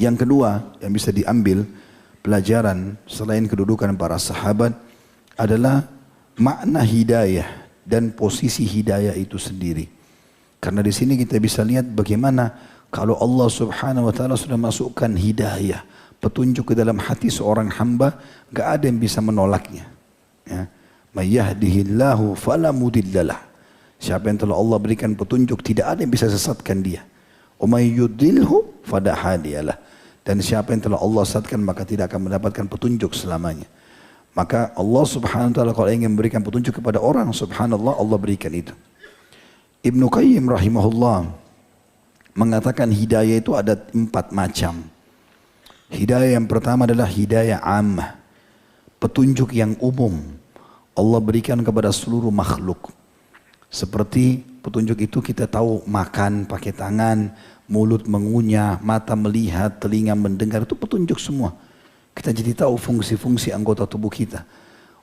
Yang kedua yang bisa diambil pelajaran selain kedudukan para sahabat adalah makna hidayah dan posisi hidayah itu sendiri. Karena di sini kita bisa lihat bagaimana kalau Allah Subhanahu wa taala sudah masukkan hidayah, petunjuk ke dalam hati seorang hamba, enggak ada yang bisa menolaknya. Ya. May yahdihillahu fala mudhillalah. Siapa yang telah Allah berikan petunjuk, tidak ada yang bisa sesatkan dia. Wa may yudhilhu fala hadiyalah. Dan siapa yang telah Allah sesatkan maka tidak akan mendapatkan petunjuk selamanya. Maka Allah Subhanahu wa taala kalau ingin memberikan petunjuk kepada orang, subhanallah, Allah berikan itu. Ibnu Qayyim rahimahullah mengatakan hidayah itu ada 4 macam. Hidayah yang pertama adalah hidayah ammah, petunjuk yang umum Allah berikan kepada seluruh makhluk. Seperti petunjuk itu kita tahu makan pakai tangan, mulut mengunyah, mata melihat, telinga mendengar, itu petunjuk semua. Kita jadi tahu fungsi-fungsi anggota tubuh kita.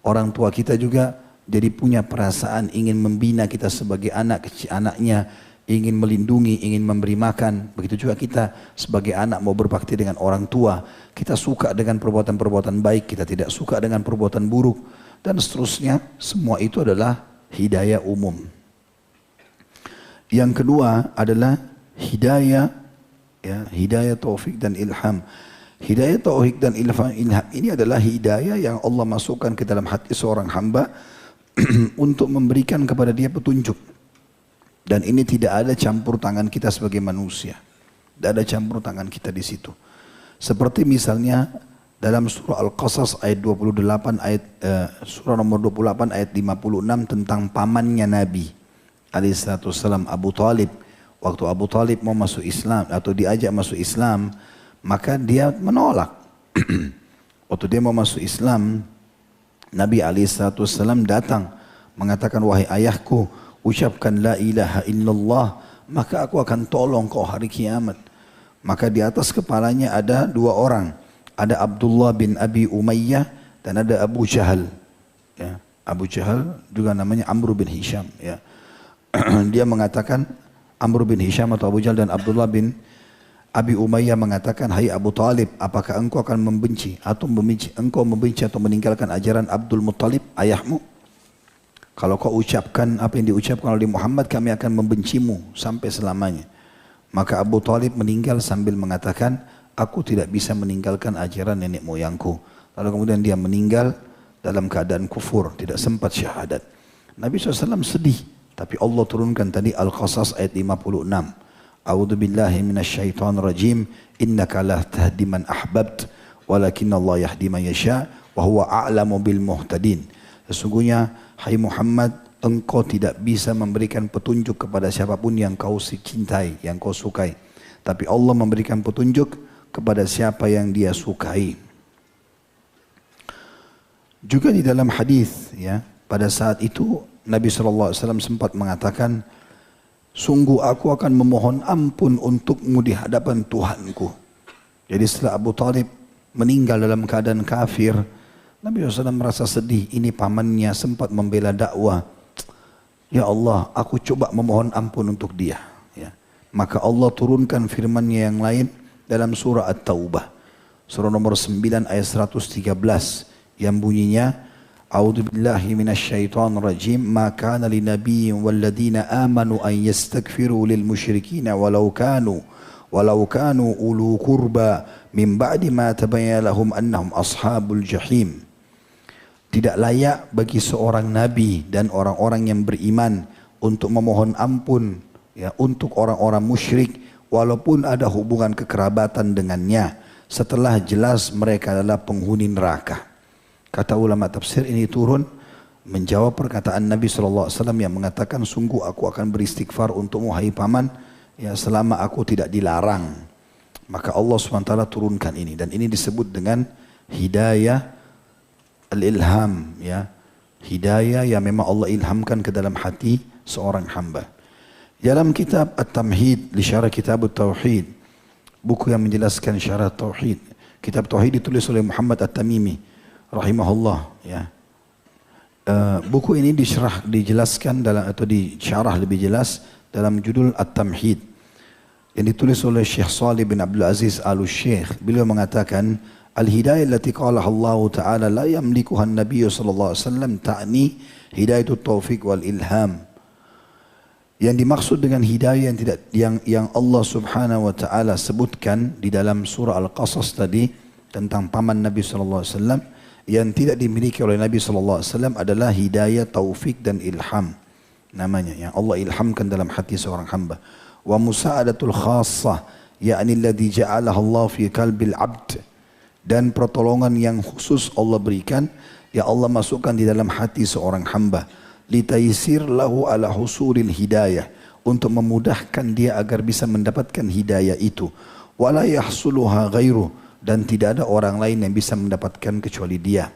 Orang tua kita juga jadi punya perasaan ingin membina kita sebagai anaknya, ingin melindungi, ingin memberi makan. Begitu juga kita sebagai anak mau berbakti dengan orang tua. Kita suka dengan perbuatan-perbuatan baik, kita tidak suka dengan perbuatan buruk. Dan seterusnya, semua itu adalah hidayah umum. Yang kedua adalah hidayah, ya, hidayah taufik dan ilham. Hidayah taufik dan ilham ini adalah hidayah yang Allah masukkan ke dalam hati seorang hamba untuk memberikan kepada dia petunjuk. Dan ini tidak ada campur tangan kita sebagai manusia. Tidak ada campur tangan kita di situ. Seperti misalnya dalam surah Al-Qasas ayat 28 surah nomor 28 ayat 56 tentang pamannya Nabi alaihissalam Abu Talib. Waktu Abu Talib mau masuk Islam atau diajak masuk Islam, maka dia menolak. Waktu dia mau masuk Islam, Nabi alaihissalam datang mengatakan, wahai ayahku, ucapkan la ilaha illallah, maka aku akan tolong kau hari kiamat. Maka di atas kepalanya ada 2 orang. Ada Abdullah bin Abi Umayyah dan ada Abu Jahal. Ya, Abu Jahal juga namanya Amr bin Hisham. Ya. Dia mengatakan, Amr bin Hisham atau Abu Jahal dan Abdullah bin Abi Umayyah mengatakan, hai Abu Talib, apakah engkau akan membenci atau membenci atau meninggalkan ajaran Abdul Muttalib, ayahmu? Kalau kau ucapkan apa yang diucapkan oleh Muhammad, kami akan membencimu sampai selamanya. Maka Abu Talib meninggal sambil mengatakan, aku tidak bisa meninggalkan ajaran nenek moyangku. Lalu kemudian dia meninggal dalam keadaan kufur, tidak sempat syahadat. Nabi SAW sedih, tapi Allah turunkan tadi Al-Qasas ayat 56. A'udzu billahi minasyaitonir rajim, innaka la tahdi man ahbabt, walakinna Allah yahdi man yasha, wa huwa a'lamu bil muhtadin. Sesungguhnya, hai Muhammad, engkau tidak bisa memberikan petunjuk kepada siapapun yang kau cintai, yang kau sukai. Tapi Allah memberikan petunjuk kepada siapa yang dia sukai. Juga di dalam hadis, ya, pada saat itu Nabi SAW sempat mengatakan, sungguh aku akan memohon ampun untukmu di hadapan Tuhanku. Jadi setelah Abu Talib meninggal dalam keadaan kafir, Nabi SAW merasa sedih. Ini pamannya sempat membela dakwah. Ya Allah, aku coba memohon ampun untuk dia. Ya. Maka Allah turunkan firman-Nya yang lain dalam surah At-Taubah. Surah nomor 9 ayat 113 yang bunyinya, A'udzu billahi minasyaitonir rajim, ma kana linabiyyin walladzina amanu an yastaghfiru lil musyrikina walau kanu ulu qurba min ba'di ma tabayyana lahum annahum ashabul jahim. Tidak layak bagi seorang nabi dan orang-orang yang beriman untuk memohon ampun, ya, untuk orang-orang musyrik walaupun ada hubungan kekerabatan dengannya setelah jelas mereka adalah penghuni neraka. Kata ulama tafsir ini turun menjawab perkataan Nabi SAW yang mengatakan, sungguh aku akan beristighfar untukmu hai paman, ya, selama aku tidak dilarang. Maka Allah SWT turunkan ini, dan ini disebut dengan hidayah al-ilham, ya, hidayah yang memang Allah ilhamkan ke dalam hati seorang hamba. Dalam kitab At-Tamhid li Syarah Kitab At-Tauhid, buku yang menjelaskan syarah tauhid, kitab tauhid ditulis oleh Muhammad At-Tamimi rahimahullah, ya. Buku ini dijelaskan dalam atau disyarah lebih jelas dalam judul At-Tamhid. yang ditulis oleh Syekh Salih bin Abdul Aziz Al-Syekh. Beliau mengatakan, al-hidayah allati qala Allah Ta'ala la yamlikuha an-nabiy sallallahu alaihi wasallam ta'ni hidayatut taufiq wal ilham. Yang dimaksud dengan hidayah yang Allah Subhanahu wa taala sebutkan di dalam surah Al-Qasas tadi tentang paman Nabi sallallahu alaihi wasallam yang tidak dimiliki oleh Nabi sallallahu alaihi wasallam adalah hidayah taufik dan ilham. Namanya yang Allah ilhamkan dalam hati seorang hamba. Wa musa'adatul khassah yakni alladhi ja'alaha Allah fi qalbil 'abd, dan pertolongan yang khusus Allah berikan, ya Allah masukkan di dalam hati seorang hamba. Litaisir lahu ala husuril hidayah, untuk memudahkan dia agar bisa mendapatkan hidayah itu. Wala yahsuluha ghairu, dan tidak ada orang lain yang bisa mendapatkan kecuali dia.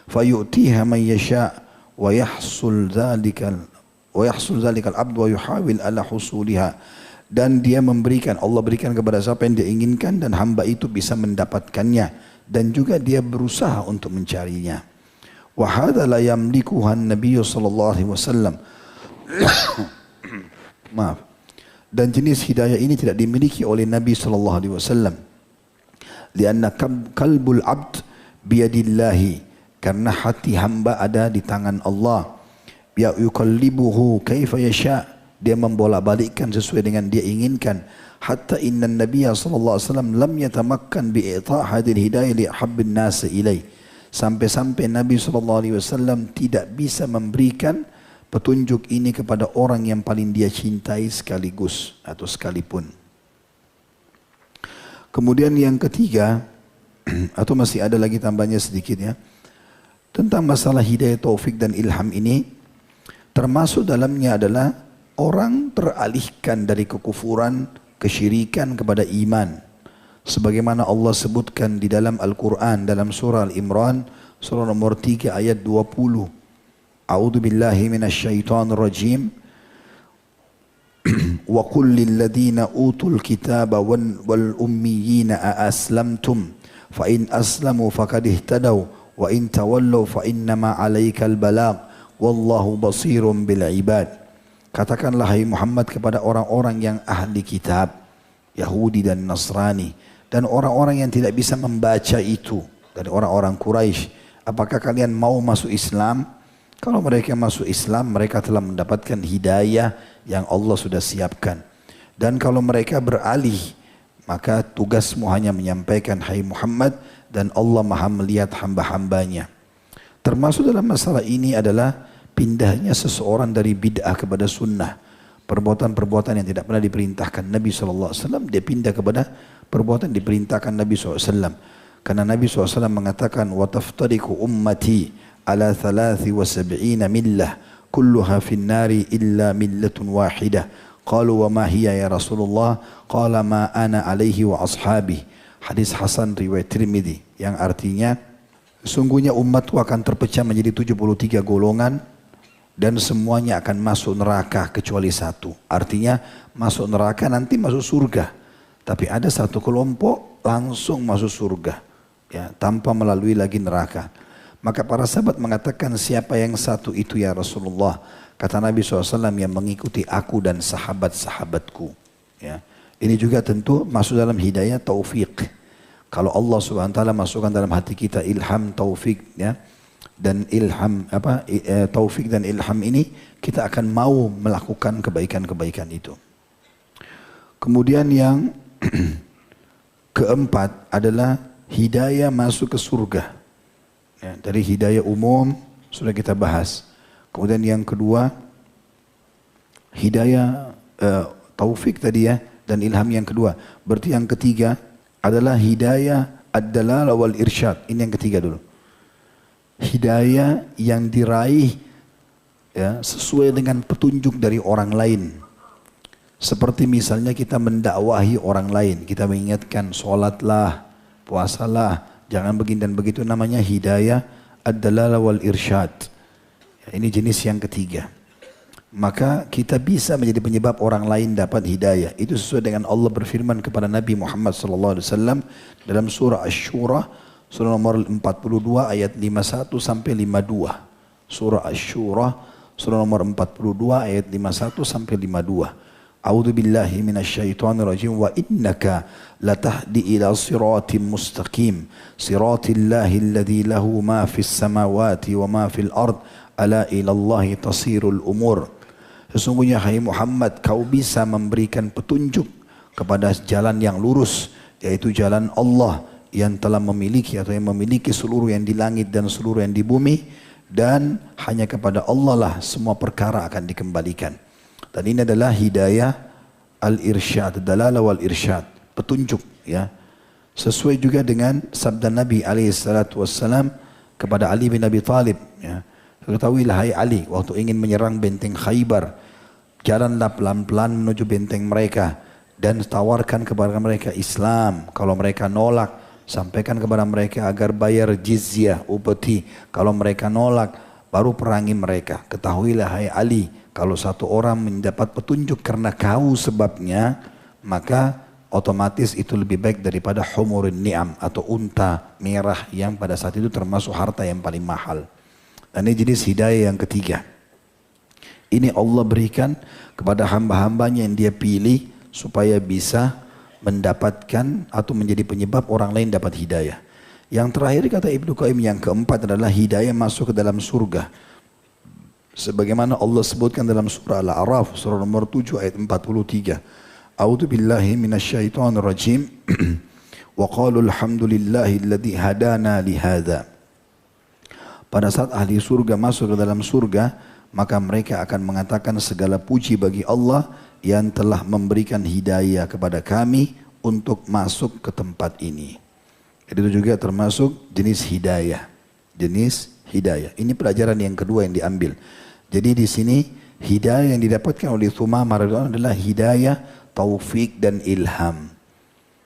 Fayu'tiha man yasha' wa yahsul dzalikal abd wa yuhawil ala husuliha, dan dia memberikan, Allah berikan kepada siapa yang dia inginkan dan hamba itu bisa mendapatkannya dan juga dia berusaha untuk mencarinya. Wa hadza la yamlikuha an-nabiy sallallahu alaihi wasallam. Maaf. Dan jenis hidayah ini tidak dimiliki oleh Nabi sallallahu alaihi wasallam. Lianna qalbul 'abd biyadillahi, karena hati hamba ada di tangan Allah. Ya yuqallibuhu kaifa yasha, dia membolak-balikkan sesuai dengan dia inginkan. Hatta inna an-nabiy sallallahu alaihi wasallam lam yatamakkan bi i'ta' hadhihi hidayah li ahabbin nas ilaihi. Sampai-sampai Nabi SAW tidak bisa memberikan petunjuk ini kepada orang yang paling dia cintai sekaligus atau sekalipun. Kemudian yang ketiga, atau masih ada lagi tambahnya sedikit ya, tentang masalah hidayah taufik dan ilham ini, termasuk dalamnya adalah orang teralihkan dari kekufuran, kesyirikan kepada iman. Sebagaimana Allah sebutkan di dalam Al-Quran, dalam surah Al-Imran, surah nomor 3 ayat 20. A'udhu billahi minasyaitanir rajim. Wa qul lilladhina utul kitaba wal ummiyina aslamtum fa in aslamu faqad ihtadaw wa in tawallaw fa innama 'alaikal balagh wallahu basirun bil ibad. Katakanlah hai Muhammad kepada orang-orang yang ahli kitab, Yahudi dan Nasrani, dan orang-orang yang tidak bisa membaca itu dari orang-orang Quraisy, apakah kalian mau masuk Islam? Kalau mereka masuk Islam, mereka telah mendapatkan hidayah yang Allah sudah siapkan. Dan kalau mereka beralih, maka tugasmu hanya menyampaikan hai Muhammad, dan Allah maha melihat hamba-hambanya. Termasuk dalam masalah ini adalah pindahnya seseorang dari bid'ah kepada sunnah. Perbuatan-perbuatan yang tidak pernah diperintahkan Nabi SAW, dia pindah kepada perbuatan diperintahkan Nabi SAW. Karena Nabi SAW mengatakan, وَتَفْتَرِكُ أُمَّتِي عَلَى 73 مِلَّةٍ كُلُّهَا فِي النَّارِ إِلَّا مِلَّةٌ وَاحِدَةٌ قَالُوا وَمَا هِيَ يَا رَسُولُ اللَّهِ قَالَ مَا أَنَا عَلَيْهِ وَأَصْحَابِهِ. Hadis Hasan riwayat Tirmidzi, yang artinya, sungguhnya umatku akan terpecah menjadi 73 golongan, dan semuanya akan masuk neraka kecuali satu. Artinya masuk neraka nanti masuk surga. Tapi ada satu kelompok langsung masuk surga, ya, tanpa melalui lagi neraka. Maka para sahabat mengatakan, siapa yang satu itu ya Rasulullah? Kata Nabi SAW, yang mengikuti aku dan sahabat-sahabatku. Ya. Ini juga tentu masuk dalam hidayah taufik. Kalau Allah SWT masukkan dalam hati kita ilham taufik, ya, dan ilham taufik dan ilham ini, kita akan mau melakukan kebaikan-kebaikan itu. Kemudian yang keempat adalah hidayah masuk ke surga. Ya, dari hidayah umum sudah kita bahas. Kemudian yang kedua hidayah taufik tadi ya, dan ilham yang kedua. Berarti yang ketiga adalah hidayah ad-dalalah wal irsyad. Ini yang ketiga dulu. Hidayah yang diraih ya, sesuai dengan petunjuk dari orang lain. Seperti misalnya kita mendakwahi orang lain, kita mengingatkan sholatlah, puasalah, jangan begini dan begitu, namanya hidayah ad-dalalah wal irsyad. Ya, ini jenis yang ketiga. Maka kita bisa menjadi penyebab orang lain dapat hidayah. Itu sesuai dengan Allah berfirman kepada Nabi Muhammad SAW dalam surah Asy-Syura, surah nomor 42 ayat 51 sampai 52. Surah Asy-Syura surah nomor 42 ayat 51 sampai 52. A'udzu billahi minasyaitonir rajim wa innaka latahdi ila siratim mustaqim siratillahi alladzi lahu ma fis samawati wa ma fil ard ala ilallahi tasirul umur. Sesungguhnya hai Muhammad, kau bisa memberikan petunjuk kepada jalan yang lurus, yaitu jalan Allah yang telah memiliki atau yang memiliki seluruh yang di langit dan seluruh yang di bumi, dan hanya kepada Allah lah semua perkara akan dikembalikan. Dan ini adalah hidayah al-irsyad, dalalah wal irsyad, petunjuk ya. Sesuai juga dengan sabda Nabi SAW kepada Ali bin Abi Thalib ya. Ketahuilah hai Ali, waktu ingin menyerang benteng Khaybar, jalanlah pelan-pelan menuju benteng mereka dan tawarkan kepada mereka Islam. Kalau mereka nolak, sampaikan kepada mereka agar bayar jizyah, upeti. Kalau mereka nolak, baru perangi mereka. Ketahuilah hai Ali, kalau satu orang mendapat petunjuk karena kau sebabnya, maka otomatis itu lebih baik daripada humurin ni'am atau unta merah yang pada saat itu termasuk harta yang paling mahal. Dan ini jenis hidayah yang ketiga. Ini Allah berikan kepada hamba-hambanya yang dia pilih supaya bisa mendapatkan atau menjadi penyebab orang lain dapat hidayah. Yang terakhir kata Ibnu Qayyim, yang keempat adalah hidayah masuk ke dalam surga. Sebagaimana Allah sebutkan dalam surah Al-A'raf, surah nomor 7 ayat 43. A'udzu billahi minasyaitonir rajim. Wa qalu alhamdulillahilladzi hadana li hadza. Pada saat ahli surga masuk ke dalam surga, maka mereka akan mengatakan segala puji bagi Allah yang telah memberikan hidayah kepada kami untuk masuk ke tempat ini. Jadi itu juga termasuk jenis hidayah. Jenis hidayah. Ini pelajaran yang kedua yang diambil. Jadi di sini hidayah yang didapatkan oleh Thumamah radhiyallahu anhu adalah hidayah, taufik dan ilham.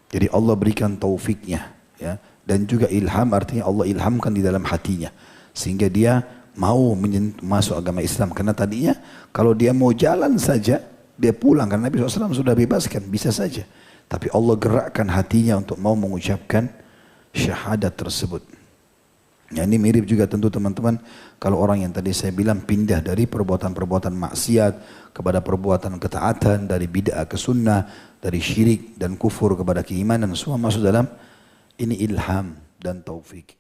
Jadi Allah berikan taufiknya ya, dan juga ilham artinya Allah ilhamkan di dalam hatinya sehingga dia mau masuk agama Islam. Karena tadinya kalau dia mau jalan saja dia pulang, karena Nabi SAW sudah bebaskan, bisa saja. Tapi Allah gerakkan hatinya untuk mau mengucapkan syahadat tersebut. Ya, ini mirip juga tentu teman-teman kalau orang yang tadi saya bilang pindah dari perbuatan-perbuatan maksiat kepada perbuatan ketaatan, dari bid'ah ke sunnah, dari syirik dan kufur kepada keimanan, semua masuk dalam ini ilham dan taufik.